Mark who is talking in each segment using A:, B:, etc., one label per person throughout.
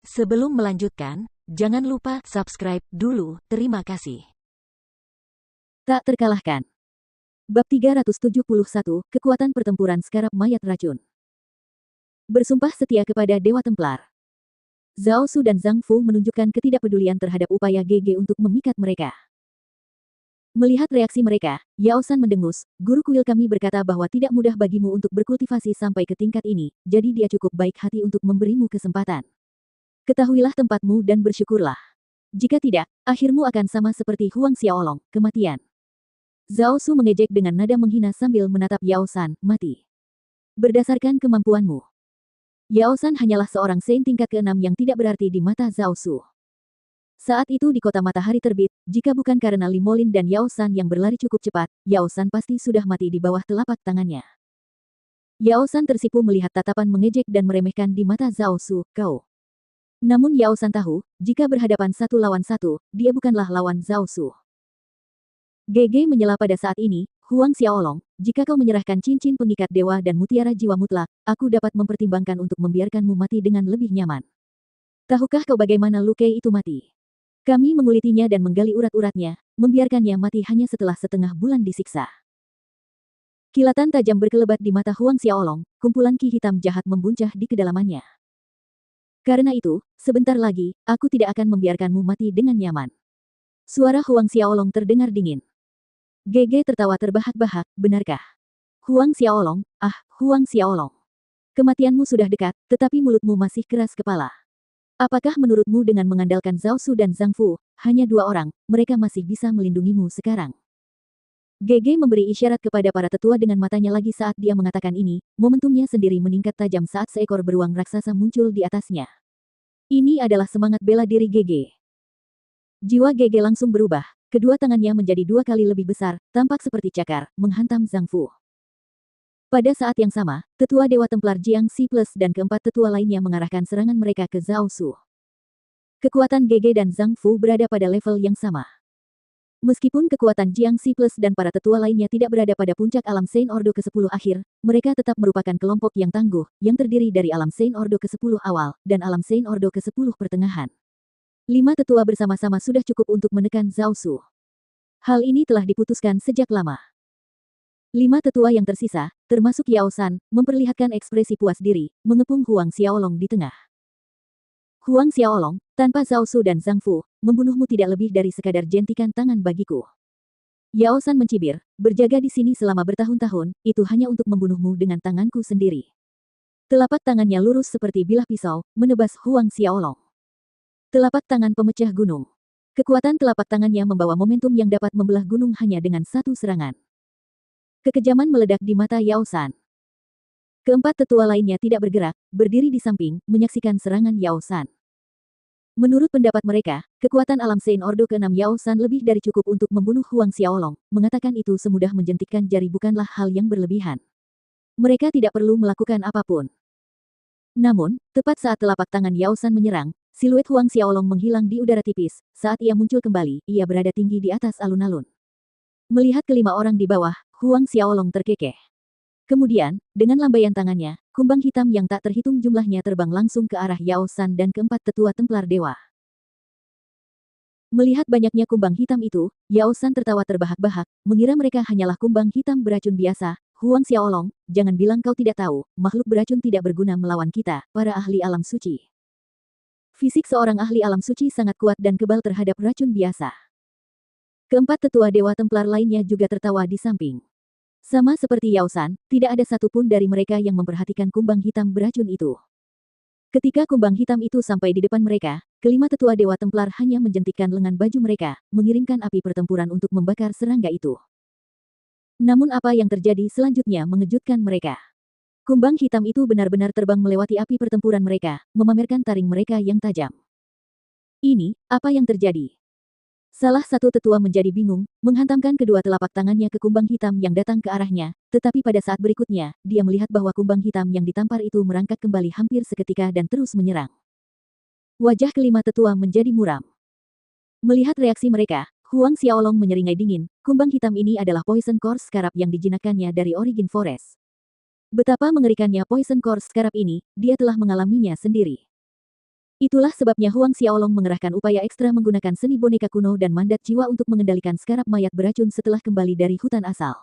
A: Sebelum melanjutkan, jangan lupa subscribe dulu. Terima kasih.
B: Tak terkalahkan. Bab 371, Kekuatan Pertempuran Skarab Mayat Racun. Bersumpah setia kepada Dewa Templar. Zhao Su dan Zhang Fu menunjukkan ketidakpedulian terhadap upaya GG untuk memikat mereka. Melihat reaksi mereka, Yao San mendengus, guru kuil kami berkata bahwa tidak mudah bagimu untuk berkultivasi sampai ke tingkat ini, jadi dia cukup baik hati untuk memberimu kesempatan. Ketahuilah tempatmu dan bersyukurlah. Jika tidak, akhirmu akan sama seperti Huang Xiaolong, kematian. Zhao Su mengejek dengan nada menghina sambil menatap Yao San, mati. Berdasarkan kemampuanmu. Yao San hanyalah seorang Saint tingkat ke-6 yang tidak berarti di mata Zhao Su. Saat itu di kota matahari terbit, jika bukan karena Li Molin dan Yao San yang berlari cukup cepat, Yao San pasti sudah mati di bawah telapak tangannya. Yao San tersipu melihat tatapan mengejek dan meremehkan di mata Zhao Su, kau. Namun Yao San tahu, jika berhadapan satu lawan satu, dia bukanlah lawan Zhao Su. GG menyela pada saat ini, Huang Xiaolong, jika kau menyerahkan cincin pengikat dewa dan mutiara jiwa mutlak, aku dapat mempertimbangkan untuk membiarkanmu mati dengan lebih nyaman. Tahukah kau bagaimana Lu Kei itu mati? Kami mengulitinya dan menggali urat-uratnya, membiarkannya mati hanya setelah setengah bulan disiksa. Kilatan tajam berkelebat di mata Huang Xiaolong, kumpulan ki hitam jahat membuncah di kedalamannya. Karena itu, sebentar lagi, aku tidak akan membiarkanmu mati dengan nyaman. Suara Huang Xiaolong terdengar dingin. GG tertawa terbahak-bahak, benarkah? Huang Xiaolong, Huang Xiaolong. Kematianmu sudah dekat, tetapi mulutmu masih keras kepala. Apakah menurutmu dengan mengandalkan Zhao Su dan Zhang Fu, hanya dua orang, mereka masih bisa melindungimu sekarang? GG memberi isyarat kepada para tetua dengan matanya lagi saat dia mengatakan ini, momentumnya sendiri meningkat tajam saat seekor beruang raksasa muncul di atasnya. Ini adalah semangat bela diri GG. Jiwa GG langsung berubah, kedua tangannya menjadi dua kali lebih besar, tampak seperti cakar, menghantam Zhang Fu. Pada saat yang sama, tetua Dewa Templar Jiang Si Plus dan keempat tetua lainnya mengarahkan serangan mereka ke Zhao Su. Kekuatan GG dan Zhang Fu berada pada level yang sama. Meskipun kekuatan Jiang Si Plus dan para tetua lainnya tidak berada pada puncak alam Saint Ordo ke-10 akhir, mereka tetap merupakan kelompok yang tangguh, yang terdiri dari alam Saint Ordo ke-10 awal, dan alam Saint Ordo ke-10 pertengahan. 5 tetua bersama-sama sudah cukup untuk menekan Zhao Su. Hal ini telah diputuskan sejak lama. 5 tetua yang tersisa, termasuk Yao San, memperlihatkan ekspresi puas diri, mengepung Huang Xiaolong di tengah. Huang Xiaolong, tanpa Zhao Su dan Zhang Fu, membunuhmu tidak lebih dari sekadar jentikan tangan bagiku. Yao San mencibir, berjaga di sini selama bertahun-tahun, itu hanya untuk membunuhmu dengan tanganku sendiri. Telapak tangannya lurus seperti bilah pisau, menebas Huang Xiaolong. Telapak tangan pemecah gunung. Kekuatan telapak tangannya membawa momentum yang dapat membelah gunung hanya dengan satu serangan. Kekejaman meledak di mata Yao San. Keempat tetua lainnya tidak bergerak, berdiri di samping, menyaksikan serangan Yao San. Menurut pendapat mereka, kekuatan alam Saint Ordo ke-6 Yao San lebih dari cukup untuk membunuh Huang Xiaolong, mengatakan itu semudah menjentikkan jari bukanlah hal yang berlebihan. Mereka tidak perlu melakukan apapun. Namun, tepat saat telapak tangan Yao San menyerang, siluet Huang Xiaolong menghilang di udara tipis, saat ia muncul kembali, ia berada tinggi di atas alun-alun. Melihat kelima orang di bawah, Huang Xiaolong terkekeh. Kemudian, dengan lambaian tangannya, kumbang hitam yang tak terhitung jumlahnya terbang langsung ke arah Yao San dan keempat tetua Templar Dewa. Melihat banyaknya kumbang hitam itu, Yao San tertawa terbahak-bahak, mengira mereka hanyalah kumbang hitam beracun biasa. Huang Xiaolong, jangan bilang kau tidak tahu, makhluk beracun tidak berguna melawan kita, para ahli alam suci. Fisik seorang ahli alam suci sangat kuat dan kebal terhadap racun biasa. Keempat tetua Dewa Templar lainnya juga tertawa di samping. Sama seperti Yao San, tidak ada satupun dari mereka yang memperhatikan kumbang hitam beracun itu. Ketika kumbang hitam itu sampai di depan mereka, kelima tetua Dewa Templar hanya menjentikkan lengan baju mereka, mengirimkan api pertempuran untuk membakar serangga itu. Namun apa yang terjadi selanjutnya mengejutkan mereka. Kumbang hitam itu benar-benar terbang melewati api pertempuran mereka, memamerkan taring mereka yang tajam. Ini, apa yang terjadi? Salah satu tetua menjadi bingung, menghantamkan kedua telapak tangannya ke kumbang hitam yang datang ke arahnya, tetapi pada saat berikutnya, dia melihat bahwa kumbang hitam yang ditampar itu merangkak kembali hampir seketika dan terus menyerang. Wajah kelima tetua menjadi muram. Melihat reaksi mereka, Huang Xiaolong menyeringai dingin, kumbang hitam ini adalah Poison Core Scarab yang dijinakkannya dari Origin Forest. Betapa mengerikannya Poison Core Scarab ini, dia telah mengalaminya sendiri. Itulah sebabnya Huang Xiaolong mengerahkan upaya ekstra menggunakan seni boneka kuno dan mandat jiwa untuk mengendalikan skarab mayat beracun setelah kembali dari hutan asal.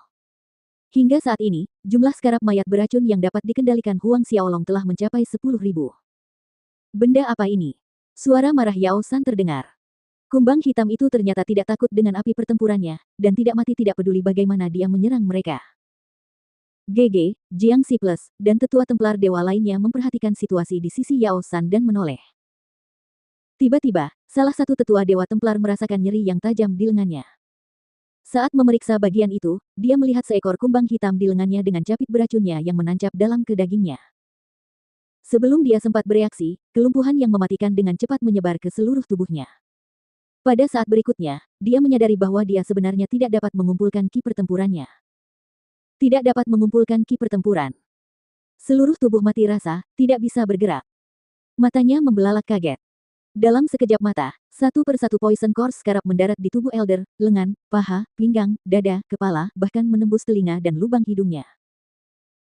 B: Hingga saat ini, jumlah skarab mayat beracun yang dapat dikendalikan Huang Xiaolong telah mencapai 10.000. Benda apa ini? Suara marah Yao San terdengar. Kumbang hitam itu ternyata tidak takut dengan api pertempurannya, dan tidak mati tidak peduli bagaimana dia menyerang mereka. GG, Jiang Si Plus, dan tetua Templar Dewa lainnya memperhatikan situasi di sisi Yao San dan menoleh. Tiba-tiba, salah satu tetua Dewa Templar merasakan nyeri yang tajam di lengannya. Saat memeriksa bagian itu, dia melihat seekor kumbang hitam di lengannya dengan capit beracunnya yang menancap dalam ke dagingnya. Sebelum dia sempat bereaksi, kelumpuhan yang mematikan dengan cepat menyebar ke seluruh tubuhnya. Pada saat berikutnya, dia menyadari bahwa dia sebenarnya tidak dapat mengumpulkan ki pertempurannya. Tidak dapat mengumpulkan ki pertempuran. Seluruh tubuh mati rasa, tidak bisa bergerak. Matanya membelalak kaget. Dalam sekejap mata, satu persatu poison core scarab mendarat di tubuh Elder, lengan, paha, pinggang, dada, kepala, bahkan menembus telinga dan lubang hidungnya.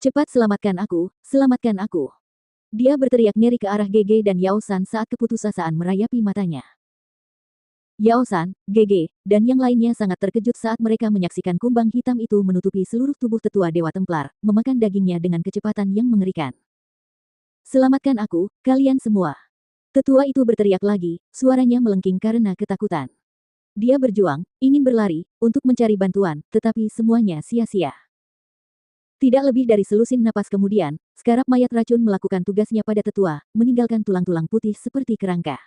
B: Cepat selamatkan aku, selamatkan aku. Dia berteriak ngeri ke arah GG dan Yao San saat keputusasaan merayapi matanya. Yao San, GG, dan yang lainnya sangat terkejut saat mereka menyaksikan kumbang hitam itu menutupi seluruh tubuh tetua Dewa Templar, memakan dagingnya dengan kecepatan yang mengerikan. Selamatkan aku, kalian semua. Tetua itu berteriak lagi, suaranya melengking karena ketakutan. Dia berjuang, ingin berlari, untuk mencari bantuan, tetapi semuanya sia-sia. Tidak lebih dari selusin napas kemudian, skarab mayat racun melakukan tugasnya pada tetua, meninggalkan tulang-tulang putih seperti kerangka.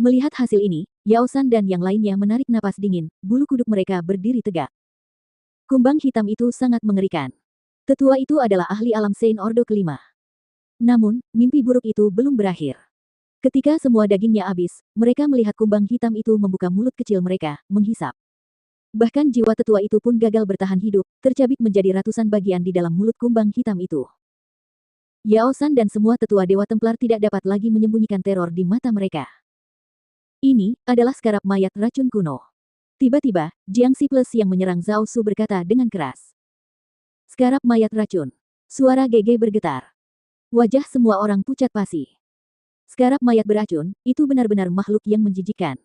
B: Melihat hasil ini, Yao San dan yang lainnya menarik napas dingin, bulu kuduk mereka berdiri tegak. Kumbang hitam itu sangat mengerikan. Tetua itu adalah ahli alam Sein Ordo kelima. Namun, mimpi buruk itu belum berakhir. Ketika semua dagingnya habis, mereka melihat kumbang hitam itu membuka mulut kecil mereka, menghisap. Bahkan jiwa tetua itu pun gagal bertahan hidup, tercabik menjadi ratusan bagian di dalam mulut kumbang hitam itu. Yao San dan semua tetua Dewa Templar tidak dapat lagi menyembunyikan teror di mata mereka. Ini adalah skarab mayat racun kuno. Tiba-tiba, Jiang Si Plus yang menyerang Zhao Su berkata dengan keras. Skarab mayat racun. Suara GG bergetar. Wajah semua orang pucat pasi. Skarab mayat beracun, itu benar-benar makhluk yang menjijikkan.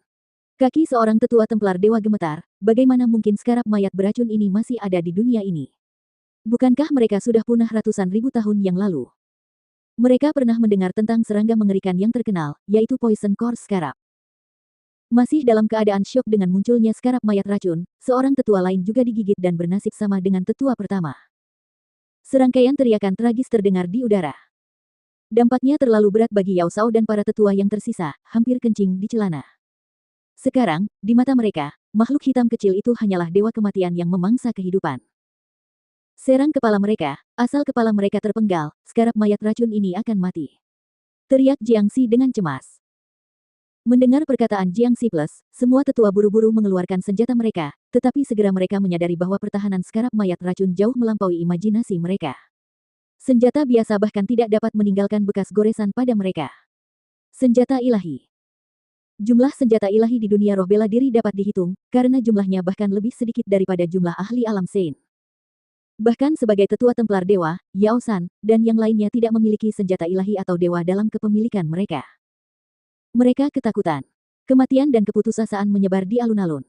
B: Kaki seorang tetua Templar Dewa gemetar, bagaimana mungkin skarab mayat beracun ini masih ada di dunia ini? Bukankah mereka sudah punah ratusan ribu tahun yang lalu? Mereka pernah mendengar tentang serangga mengerikan yang terkenal, yaitu Poison Core Scarab. Masih dalam keadaan syok dengan munculnya skarab mayat racun, seorang tetua lain juga digigit dan bernasib sama dengan tetua pertama. Serangkaian teriakan tragis terdengar di udara. Dampaknya terlalu berat bagi Yao Sao dan para tetua yang tersisa, hampir kencing di celana. Sekarang, di mata mereka, makhluk hitam kecil itu hanyalah dewa kematian yang memangsa kehidupan. Serang kepala mereka, asal kepala mereka terpenggal, skarab mayat racun ini akan mati. Teriak Jiang Si dengan cemas. Mendengar perkataan Jiang Si Plus, semua tetua buru-buru mengeluarkan senjata mereka, tetapi segera mereka menyadari bahwa pertahanan skarab mayat racun jauh melampaui imajinasi mereka. Senjata biasa bahkan tidak dapat meninggalkan bekas goresan pada mereka. Senjata ilahi. Jumlah senjata ilahi di dunia roh bela diri dapat dihitung, karena jumlahnya bahkan lebih sedikit daripada jumlah ahli alam Sein. Bahkan sebagai tetua Templar Dewa, Yao San, dan yang lainnya tidak memiliki senjata ilahi atau dewa dalam kepemilikan mereka. Mereka ketakutan. Kematian dan keputusasaan menyebar di alun-alun.